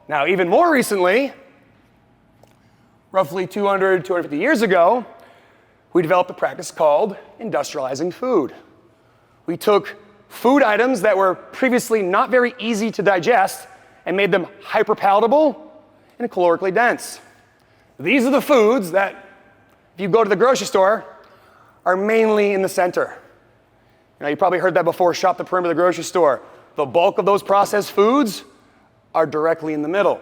Now, even more recently, roughly 250 years ago, we developed a practice called industrializing food. We took food items that were previously not very easy to digest and made them hyperpalatable and calorically dense. These are the foods that, if you go to the grocery store, are mainly in the center. You probably heard that before, shop the perimeter of the grocery store. The bulk of those processed foods are directly in the middle.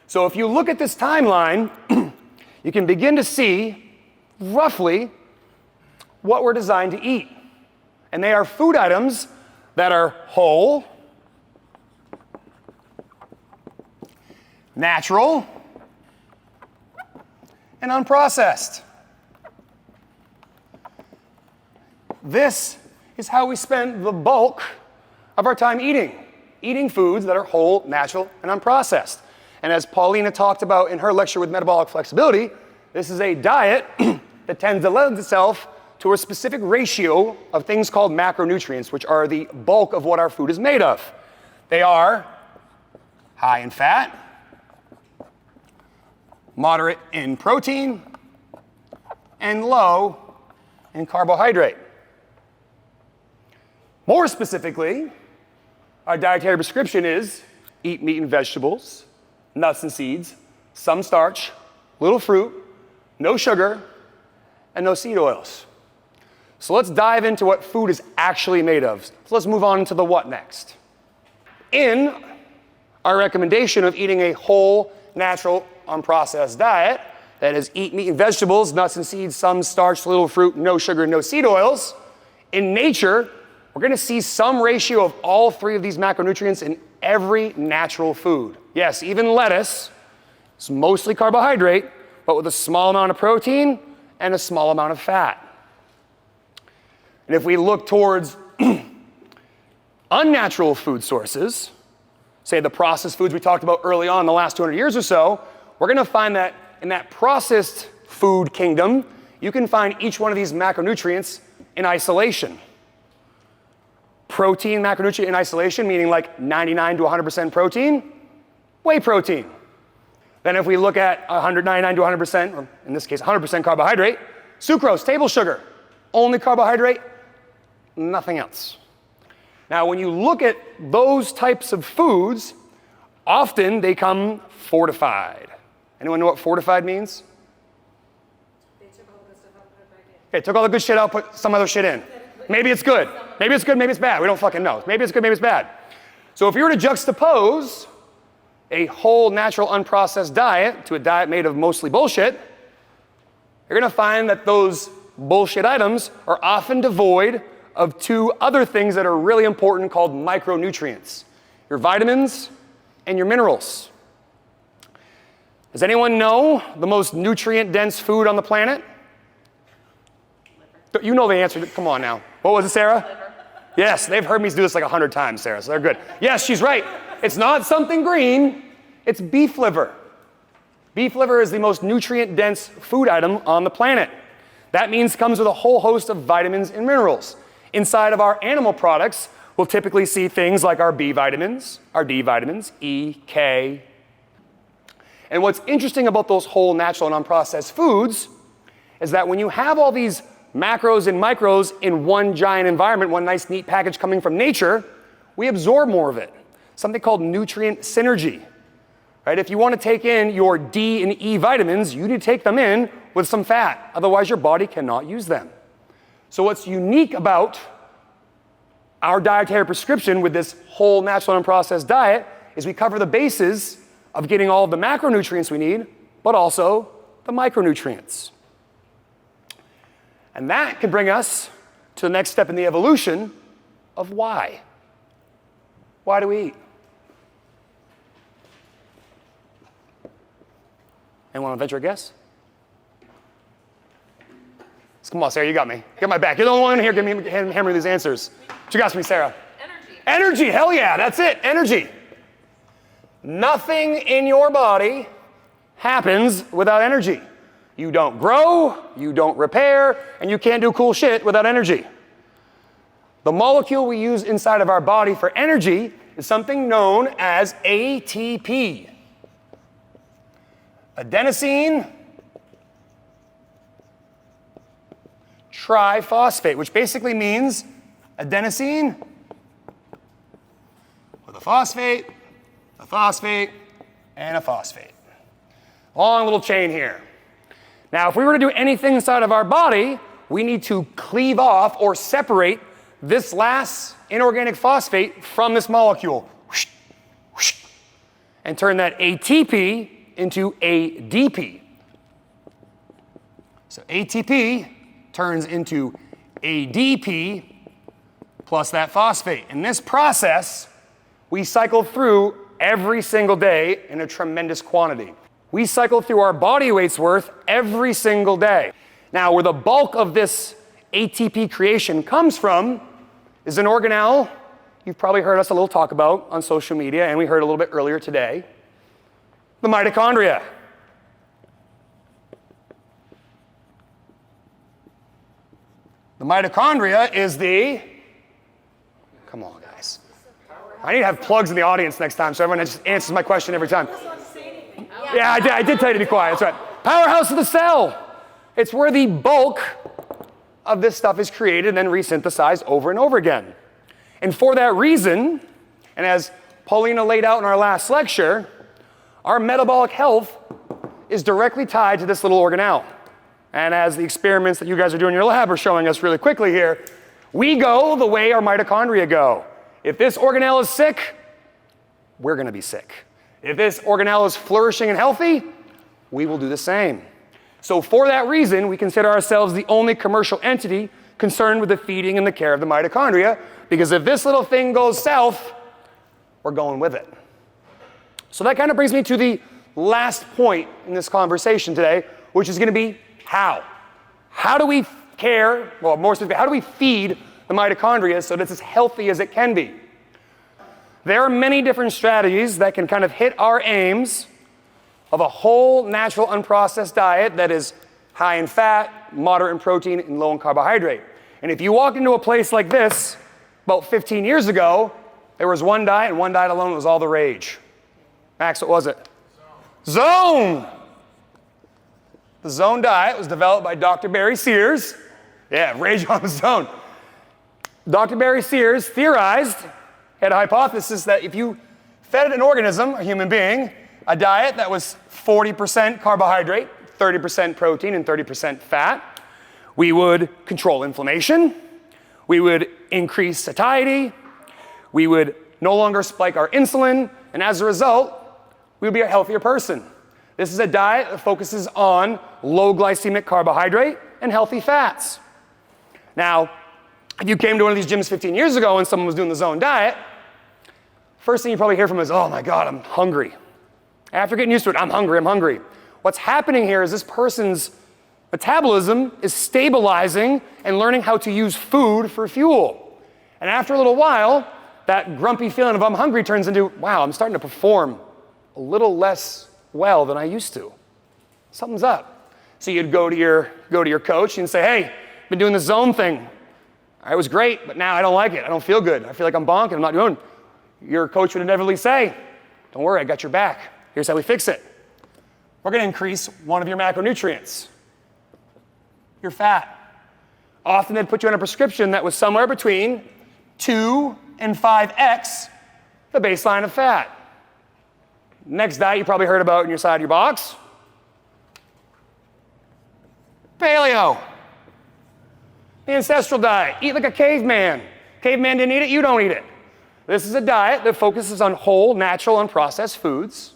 So if you look at this timeline, you can begin to see roughly what we're designed to eat. And they are food items that are whole, natural, and unprocessed. This is how we spend the bulk of our time eating foods that are whole, natural, and unprocessed. And as Paulina talked about in her lecture with Metabolic Flexibility, this is a diet that tends to lend itself to a specific ratio of things called macronutrients, which are the bulk of what our food is made of. They are high in fat, moderate in protein, and low in carbohydrate. More specifically, our dietary prescription is eat meat and vegetables, nuts and seeds, some starch, little fruit, no sugar, and no seed oils. So let's dive into what food is actually made of. So let's move on to the what next. In our recommendation of eating a whole, natural, unprocessed diet, that is eat meat and vegetables, nuts and seeds, some starch, little fruit, no sugar, no seed oils, in nature, we're going to see some ratio of all three of these macronutrients in every natural food. Yes, even lettuce is mostly carbohydrate, but with a small amount of protein and a small amount of fat. And if we look towards unnatural food sources, say the processed foods we talked about early on in the last 200 years or so, we're going to find that in that processed food kingdom, you can find each one of these macronutrients in isolation. Protein macronutrient in isolation, meaning like 99 to 100% protein, whey protein. Then if we look at 199 to 100%, or in this case 100% carbohydrate, sucrose, table sugar, only carbohydrate, nothing else. Now when you look at those types of foods, often they come fortified. Anyone know what fortified means? They took all the good stuff out and put it back in. Okay, took all the good shit out, put some other shit in. Maybe it's good. Maybe it's good, maybe it's bad. We don't fucking know. Maybe it's good, maybe it's bad. So if you were to juxtapose a whole, natural, unprocessed diet to a diet made of mostly bullshit, you're gonna find that those bullshit items are often devoid of two other things that are really important called micronutrients. Your vitamins and your minerals. Does anyone know the most nutrient-dense food on the planet? You know the answer. Come on now. What was it, Sarah? Liver. Yes, they've heard me do this like 100 times, Sarah, so they're good. Yes, she's right. It's not something green. It's beef liver. Beef liver is the most nutrient-dense food item on the planet. That means it comes with a whole host of vitamins and minerals. Inside of our animal products, we'll typically see things like our B vitamins, our D vitamins, E, K. And what's interesting about those whole, natural, and unprocessed foods is that when you have all these macros and micros in one giant environment, one nice neat package coming from nature, we absorb more of it. Something called nutrient synergy. Right? If you want to take in your D and E vitamins, you need to take them in with some fat. Otherwise, your body cannot use them. So what's unique about our dietary prescription with this whole, natural, and unprocessed diet is we cover the bases of getting all of the macronutrients we need, but also the micronutrients. And that can bring us to the next step in the evolution of why. Why do we eat? Anyone want to venture a guess? Come on, Sarah, you got me. Get my back. You're the only one here hammering these answers. What you got for me, Sarah? Energy. Energy, hell yeah, that's it, energy. Nothing in your body happens without energy. You don't grow, you don't repair, and you can't do cool shit without energy. The molecule we use inside of our body for energy is something known as ATP. adenosine triphosphate, which basically means adenosine with a phosphate, and a phosphate. Long little chain here. Now, if we were to do anything inside of our body, we need to cleave off or separate this last inorganic phosphate from this molecule. And turn that ATP into ADP. So ATP turns into ADP plus that phosphate. In this process, we cycle through every single day in a tremendous quantity. We cycle through our body weight's worth every single day. Now, where the bulk of this ATP creation comes from is an organelle you've probably heard us a little talk about on social media, and we heard a little bit earlier today, the mitochondria. The mitochondria is the, come on guys. I need to have plugs in the audience next time so everyone just answers my question every time. Yeah, I did tell you to be quiet, that's right. Powerhouse of the cell. It's where the bulk of this stuff is created and then resynthesized over and over again. And for that reason, and as Paulina laid out in our last lecture, our metabolic health is directly tied to this little organelle. And as the experiments that you guys are doing in your lab are showing us really quickly here, we go the way our mitochondria go. If this organelle is sick, we're going to be sick. If this organelle is flourishing and healthy, we will do the same. So for that reason, we consider ourselves the only commercial entity concerned with the feeding and the care of the mitochondria, because if this little thing goes south, we're going with it. So that kind of brings me to the last point in this conversation today, which is going to be how. How do we care, well, more specifically, how do we feed the mitochondria so that it's as healthy as it can be? There are many different strategies that can kind of hit our aims of a whole, natural, unprocessed diet that is high in fat, moderate in protein, and low in carbohydrate. And if you walked into a place like this about 15 years ago, there was one diet and one diet alone that was all the rage. Max, what was it? Zone! The Zone diet was developed by Dr. Barry Sears. Yeah, rage on the Zone. Dr. Barry Sears theorized, had a hypothesis that if you fed an organism, a human being, a diet that was 40% carbohydrate, 30% protein, and 30% fat, we would control inflammation, we would increase satiety, we would no longer spike our insulin, and as a result, we would be a healthier person. This is a diet that focuses on low glycemic carbohydrate and healthy fats. Now, if you came to one of these gyms 15 years ago and someone was doing the Zone diet, first thing you probably hear from them is, oh my God, I'm hungry. After getting used to it, I'm hungry. What's happening here is this person's metabolism is stabilizing and learning how to use food for fuel. And after a little while, that grumpy feeling of I'm hungry turns into, wow, I'm starting to perform a little less well than I used to. Something's up. So you'd go to your coach and say, hey, I've been doing the Zone thing. It was great, but now I don't like it. I don't feel good. I feel like I'm bonking. I'm not doing it. Your coach would inevitably say, don't worry, I got your back. Here's how we fix it. We're going to increase one of your macronutrients, your fat. Often they'd put you on a prescription that was somewhere between 2 and 5x the baseline of fat. Next diet you probably heard about in your side of your box. Paleo. The ancestral diet. Eat like a caveman. Caveman didn't eat it, you don't eat it. This is a diet that focuses on whole, natural, unprocessed foods.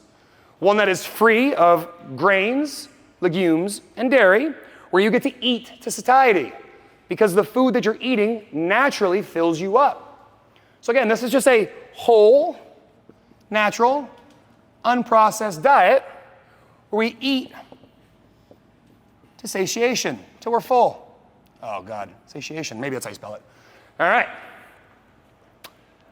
One that is free of grains, legumes, and dairy, where you get to eat to satiety, because the food that you're eating naturally fills you up. So again, this is just a whole, natural, unprocessed diet where we eat to satiation, till we're full. Oh God, satiation, maybe that's how you spell it. All right.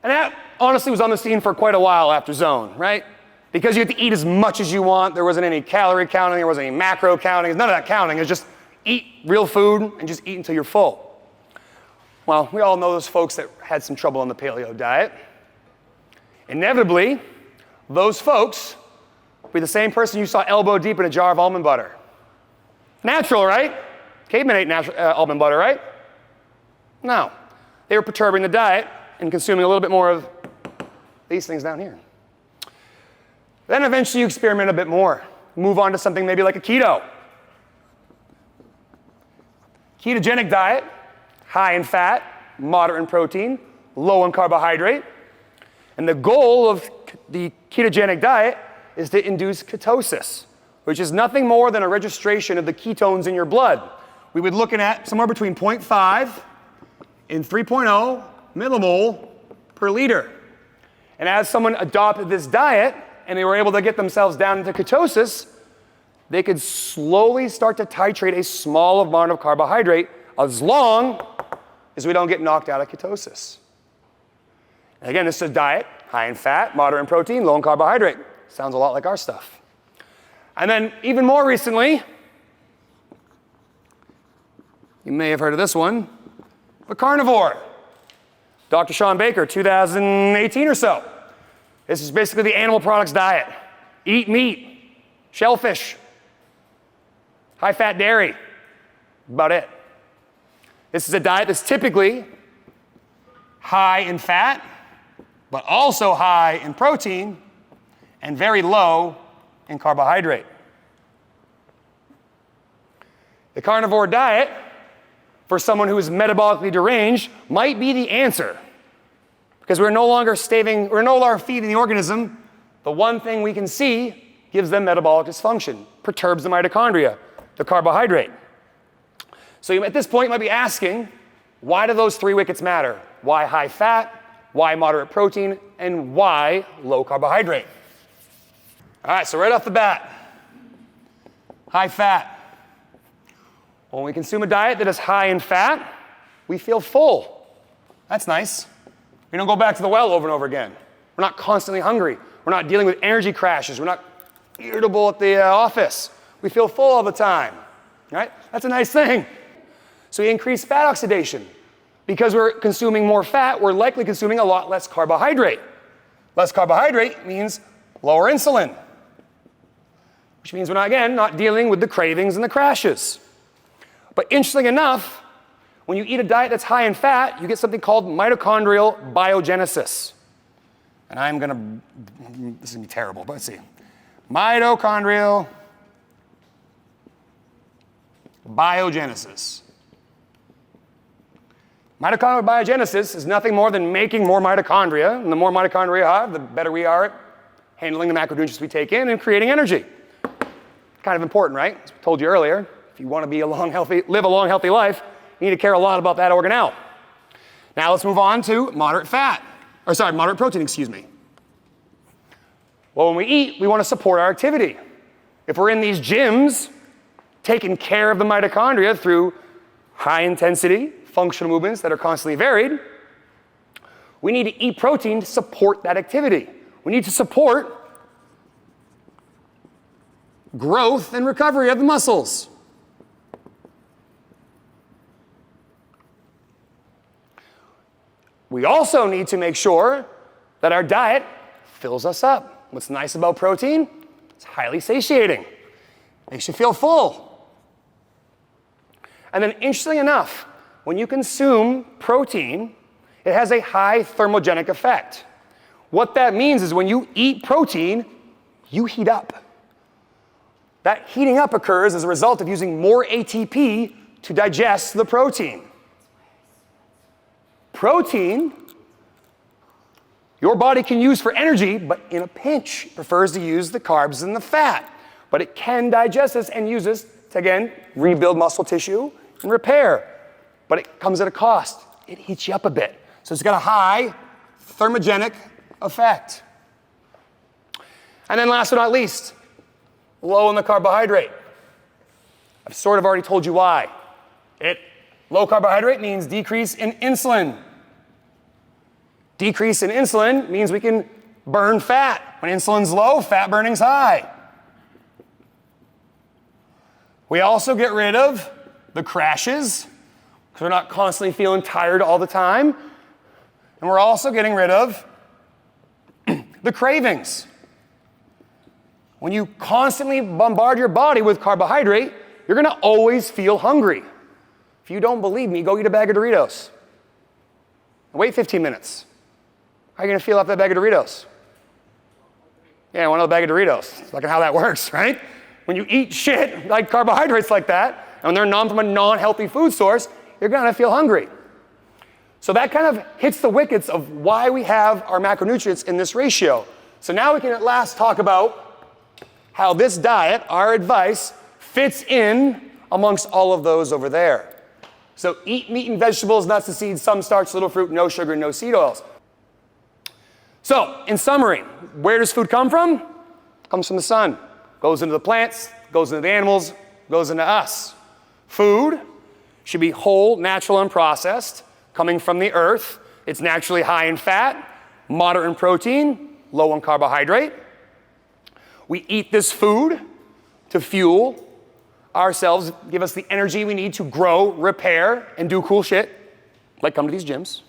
And that honestly was on the scene for quite a while after Zone, right? Because you had to eat as much as you want. There wasn't any calorie counting, there wasn't any macro counting, none of that counting. It was just eat real food and just eat until you're full. Well, we all know those folks that had some trouble on the paleo diet. Inevitably, those folks be the same person you saw elbow deep in a jar of almond butter. Natural, right? Cavemen ate natural almond butter, right? No. They were perturbing the diet and consuming a little bit more of these things down here. Then eventually you experiment a bit more. Move on to something maybe like a keto. Ketogenic diet, high in fat, moderate in protein, low in carbohydrate. And the goal of the ketogenic diet is to induce ketosis, which is nothing more than a registration of the ketones in your blood. We would look at somewhere between 0.5 and 3.0 millimole per liter. And as someone adopted this diet and they were able to get themselves down into ketosis, they could slowly start to titrate a small amount of carbohydrate as long as we don't get knocked out of ketosis. And again, this is a diet, high in fat, moderate in protein, low in carbohydrate. Sounds a lot like our stuff. And then even more recently, you may have heard of this one, the carnivore. Dr. Sean Baker, 2018 or so. This is basically the animal products diet. Eat meat, shellfish, high-fat dairy, about it. This is a diet that's typically high in fat, but also high in protein and very low in carbohydrate. The carnivore diet, for someone who is metabolically deranged, might be the answer, because we're no longer feeding the organism the one thing we can see gives them metabolic dysfunction, perturbs the mitochondria, the carbohydrate. So you, at this point, you might be asking, why do those three wickets matter? Why high fat, why moderate protein, and why low carbohydrate? All right, so right off the bat, high fat. When we consume a diet that is high in fat, we feel full. That's nice. We don't go back to the well over and over again. We're not constantly hungry. We're not dealing with energy crashes. We're not irritable at the office. We feel full all the time, right? That's a nice thing. So we increase fat oxidation. Because we're consuming more fat, we're likely consuming a lot less carbohydrate. Less carbohydrate means lower insulin, which means we're not dealing with the cravings and the crashes. But interestingly enough, when you eat a diet that's high in fat, you get something called mitochondrial biogenesis. And this is gonna be terrible, but let's see. Mitochondrial biogenesis. Mitochondrial biogenesis is nothing more than making more mitochondria, and the more mitochondria we have, the better we are at handling the macronutrients we take in and creating energy. Kind of important, right? As I told you earlier, if you want to live a long, healthy life, you need to care a lot about that organelle. Now let's move on to moderate protein, excuse me. Well, when we eat, we want to support our activity. If we're in these gyms, taking care of the mitochondria through high intensity, functional movements that are constantly varied, we need to eat protein to support that activity. We need to support growth and recovery of the muscles. We also need to make sure that our diet fills us up. What's nice about protein? It's highly satiating. Makes you feel full. And then interestingly enough, when you consume protein, it has a high thermogenic effect. What that means is when you eat protein, you heat up. That heating up occurs as a result of using more ATP to digest the protein. Protein, your body can use for energy, but in a pinch. It prefers to use the carbs and the fat. But it can digest this and use this to, again, rebuild muscle tissue and repair. But it comes at a cost. It heats you up a bit. So it's got a high thermogenic effect. And then last but not least, low in the carbohydrate. I've sort of already told you why. Low carbohydrate means decrease in insulin. Decrease in insulin means we can burn fat. When insulin's low, fat burning's high. We also get rid of the crashes, because we're not constantly feeling tired all the time. And we're also getting rid of the cravings. When you constantly bombard your body with carbohydrate, you're gonna always feel hungry. If you don't believe me, go eat a bag of Doritos. Wait 15 minutes. How are you gonna feel after that bag of Doritos? Yeah, I want another bag of Doritos. Look at how that works, right? When you eat shit like carbohydrates like that, and they're from a non-healthy food source, you're gonna feel hungry. So that kind of hits the wickets of why we have our macronutrients in this ratio. So now we can at last talk about how this diet, our advice, fits in amongst all of those over there. So eat meat and vegetables, nuts and seeds, some starch, little fruit, no sugar, no seed oils. So, in summary, where does food come from? It comes from the sun. Goes into the plants, goes into the animals, goes into us. Food should be whole, natural, unprocessed, coming from the earth. It's naturally high in fat, moderate in protein, low in carbohydrate. We eat this food to fuel ourselves, give us the energy we need to grow, repair, and do cool shit, like come to these gyms.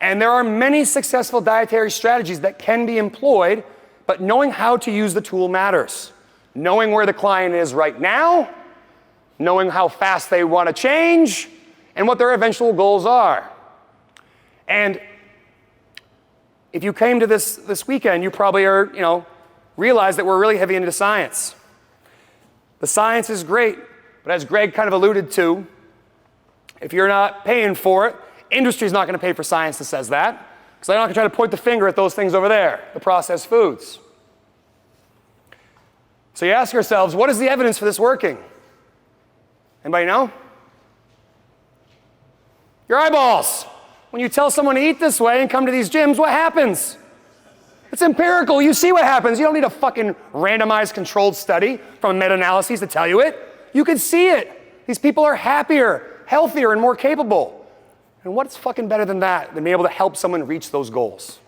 And there are many successful dietary strategies that can be employed, but knowing how to use the tool matters. Knowing where the client is right now, knowing how fast they want to change, and what their eventual goals are. And if you came to this weekend, you probably realize that we're really heavy into science. The science is great, but as Greg kind of alluded to, if you're not paying for it, industry's not going to pay for science that says that, because they're not going to try to point the finger at those things over there, the processed foods. So you ask yourselves, what is the evidence for this working? Anybody know? Your eyeballs. When you tell someone to eat this way and come to these gyms, what happens? It's empirical. You see what happens. You don't need a fucking randomized controlled study from meta-analyses to tell you it. You can see it. These people are happier, healthier, and more capable. And what's fucking better than that, than being able to help someone reach those goals?